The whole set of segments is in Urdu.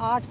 8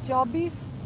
24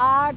8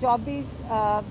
24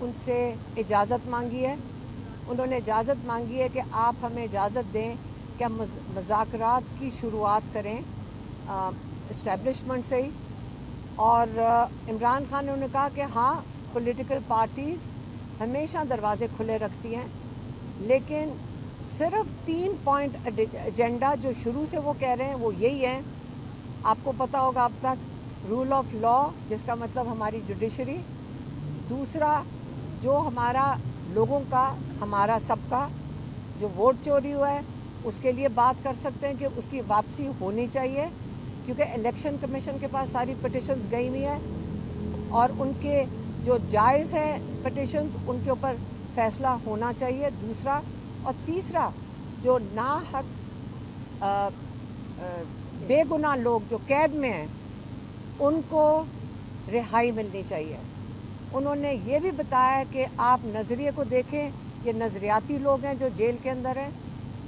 ان سے اجازت مانگی ہے. انہوں نے اجازت مانگی ہے کہ آپ ہمیں اجازت دیں کہ ہم مذاکرات کی شروعات کریں اسٹیبلشمنٹ سے ہی. اور عمران خان نے انہوں نے کہا کہ ہاں پولیٹیکل پارٹیز ہمیشہ دروازے کھلے رکھتی ہیں، لیکن صرف 3 پوائنٹ ایجنڈا جو شروع سے وہ کہہ رہے ہیں وہ یہی ہے. آپ کو پتہ ہوگا اب تک رول آف لا، جس کا مطلب ہماری جوڈیشری. دوسرا جو ہمارا لوگوں کا، ہمارا سب کا جو ووٹ چوری ہوا ہے اس کے لیے بات کر سکتے ہیں کہ اس کی واپسی ہونی چاہیے، کیونکہ الیکشن کمیشن کے پاس ساری پٹیشنز گئی ہوئی ہیں اور ان کے جو جائز ہے پٹیشنز ان کے اوپر فیصلہ ہونا چاہیے. دوسرا اور تیسرا جو ناحق بے گناہ لوگ جو قید میں ہیں ان کو رہائی ملنی چاہیے. انہوں نے یہ بھی بتایا کہ آپ نظریے کو دیکھیں، یہ نظریاتی لوگ ہیں جو جیل کے اندر ہیں.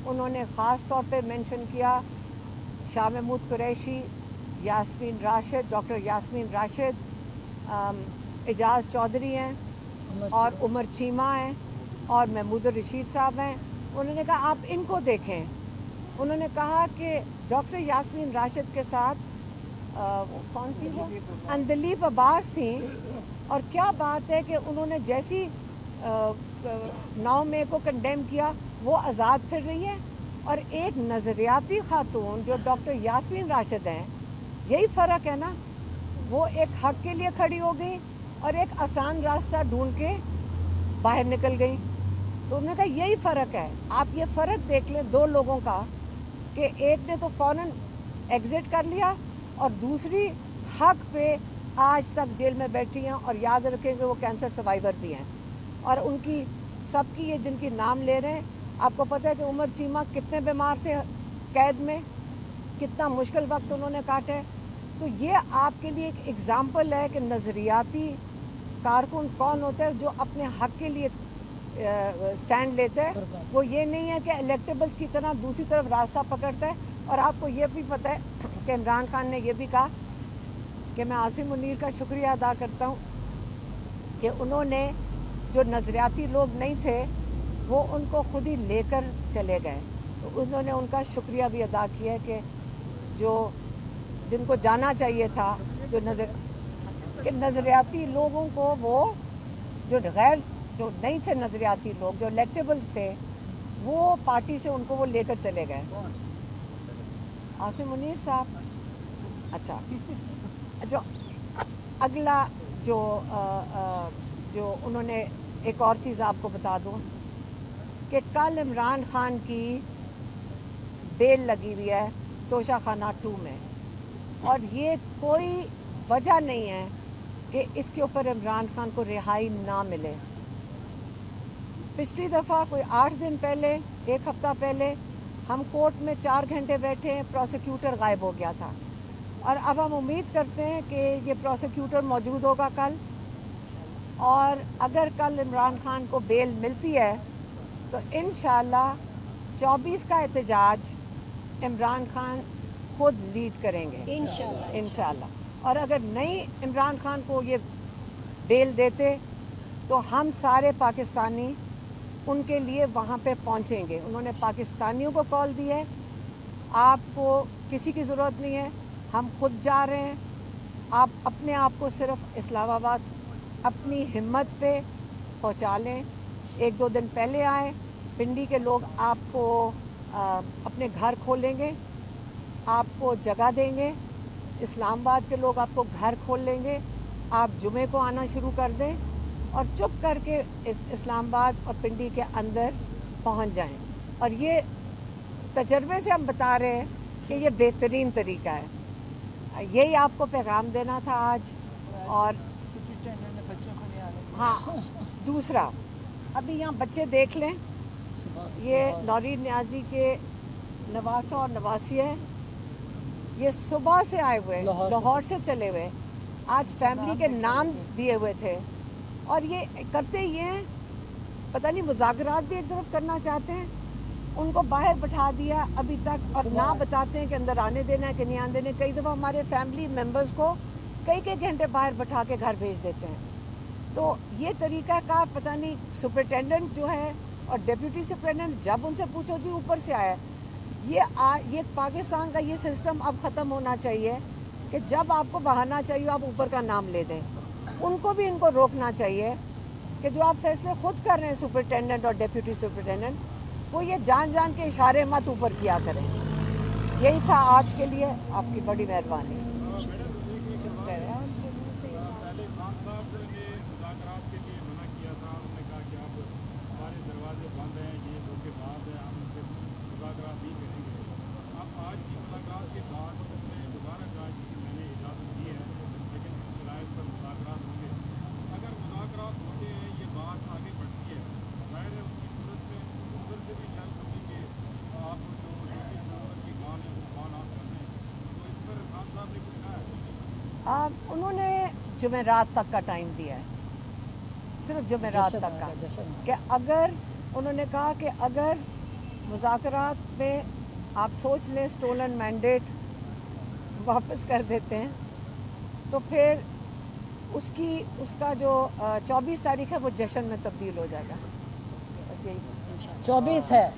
انہوں نے خاص طور پہ مینشن کیا شاہ محمود قریشی، یاسمین راشد، ڈاکٹر یاسمین راشد، اعجاز چودھری ہیں اور عمر چیمہ ہیں اور محمود الرشید صاحب ہیں. انہوں نے کہا آپ ان کو دیکھیں. انہوں نے کہا کہ ڈاکٹر یاسمین راشد کے ساتھ وہ کون تھی، وہ اندلیب عباس تھیں، اور کیا بات ہے کہ انہوں نے جیسی 9 مئی کو کنڈیم کیا وہ آزاد پھر رہی ہے. اور ایک نظریاتی خاتون جو ڈاکٹر یاسمین راشد ہیں، یہی فرق ہے نا، وہ ایک حق کے لیے کھڑی ہو گئی اور ایک آسان راستہ ڈھونڈ کے باہر نکل گئی. تو انہوں نے کہا یہی فرق ہے. آپ یہ فرق دیکھ لیں دو لوگوں کا کہ ایک نے تو فوراً ایگزٹ کر لیا اور دوسری حق پہ آج تک جیل میں بیٹھی ہیں. اور یاد رکھیں کہ وہ کینسر سروائیور بھی ہیں. اور ان کی سب کی یہ جن کی نام لے رہے ہیں، آپ کو پتہ ہے کہ عمر چیمہ کتنے بیمار تھے قید میں، کتنا مشکل وقت انہوں نے کاٹا ہے. تو یہ آپ کے لیے ایک اگزامپل ہے کہ نظریاتی کارکن کون ہوتا ہے جو اپنے حق کے لیے سٹینڈ لیتا ہے. وہ یہ نہیں ہے کہ الیکٹیبلز کی طرح دوسری طرف راستہ پکڑتا ہے. اور آپ کو یہ بھی پتہ ہے کہ عمران خان نے یہ بھی کہا کہ میں عاصم منیر کا شکریہ ادا کرتا ہوں کہ انہوں نے جو نظریاتی لوگ نہیں تھے وہ ان کو خود ہی لے کر چلے گئے. تو انہوں نے ان کا شکریہ بھی ادا کیا ہے کہ جو جن کو جانا چاہیے تھا، جو نظریاتی لوگوں کو، وہ جو نہیں تھے نظریاتی لوگ، جو الیکٹیبلز تھے، وہ پارٹی سے ان کو وہ لے کر چلے گئے. عاصم منیر صاحب. اچھا، جو اگلا جو انہوں نے ایک اور چیز آپ کو بتا دوں کہ کل عمران خان کی بیل لگی ہوئی ہے توشہ خانہ 2 میں، اور یہ کوئی وجہ نہیں ہے کہ اس کے اوپر عمران خان کو رہائی نہ ملے. پچھلی دفعہ کوئی 8 دن پہلے، 1 ہفتہ پہلے، ہم کورٹ میں 4 گھنٹے بیٹھے، پروسیکیوٹر غائب ہو گیا تھا. اور اب ہم امید کرتے ہیں کہ یہ پروسیکیوٹر موجود ہوگا کل، اور اگر کل عمران خان کو بیل ملتی ہے تو انشاءاللہ 24 کا احتجاج عمران خان خود لیڈ کریں گے انشاءاللہ. اور اگر نہیں عمران خان کو یہ بیل دیتے تو ہم سارے پاکستانی ان کے لیے وہاں پہ پہنچیں گے. انہوں نے پاکستانیوں کو کال دی ہے، آپ کو کسی کی ضرورت نہیں ہے، ہم خود جا رہے ہیں. آپ اپنے آپ کو صرف اسلام آباد اپنی ہمت پہ پہنچا لیں. 1-2 دن پہلے آئیں. پنڈی کے لوگ آپ کو اپنے گھر کھولیں گے، آپ کو جگہ دیں گے. اسلام آباد کے لوگ آپ کو گھر کھول لیں گے. آپ جمعے کو آنا شروع کر دیں اور چپ کر کے اسلام آباد اور پنڈی کے اندر پہنچ جائیں. اور یہ تجربے سے ہم بتا رہے ہیں کہ یہ بہترین طریقہ ہے. یہی آپ کو پیغام دینا تھا آج. اور ہاں، دوسرا ابھی یہاں بچے دیکھ لیں، یہ نورین نیازی کے نواسہ اور نواسی ہیں. یہ صبح سے آئے ہوئے، لاہور سے چلے ہوئے، آج فیملی کے نام دیے ہوئے تھے. اور یہ کرتے یہ ہیں، پتہ نہیں مذاکرات بھی ایک طرف کرنا چاہتے ہیں. ان کو باہر بٹھا دیا ابھی تک، اور نہ بتاتے ہیں کہ اندر آنے دینا ہے کہ نہیں آنے دینا. کئی دفعہ ہمارے فیملی ممبرز کو کئی گھنٹے باہر بٹھا کے گھر بھیج دیتے ہیں. تو یہ طریقہ کار پتہ نہیں سپرنٹینڈنٹ جو ہے اور ڈپٹی سپرنٹینڈنٹ جب ان سے پوچھو جی اوپر سے آیا یہ پاکستان کا یہ سسٹم اب ختم ہونا چاہیے کہ جب آپ کو بہانا چاہیے آپ اوپر کا نام لے دیں. ان کو روکنا چاہیے کہ جو آپ فیصلے خود کر رہے ہیں سپرنٹینڈنٹ اور ڈپٹی سپرنٹینڈنٹ وہ یہ جان جان کے اشارے مت اوپر کیا کریں. یہی تھا آج کے لیے. آپ کی بڑی مہربانی. انہوں نے جمعرات تک کا ٹائم دیا ہے, صرف جمعرات تک کا, کہ اگر انہوں نے کہا کہ اگر مذاکرات میں آپ سوچ لیں سٹولن مینڈیٹ واپس کر دیتے ہیں تو پھر اس کا جو 24 تاریخ ہے وہ جشن میں تبدیل ہو جائے گا. بس یہی 24 ہے.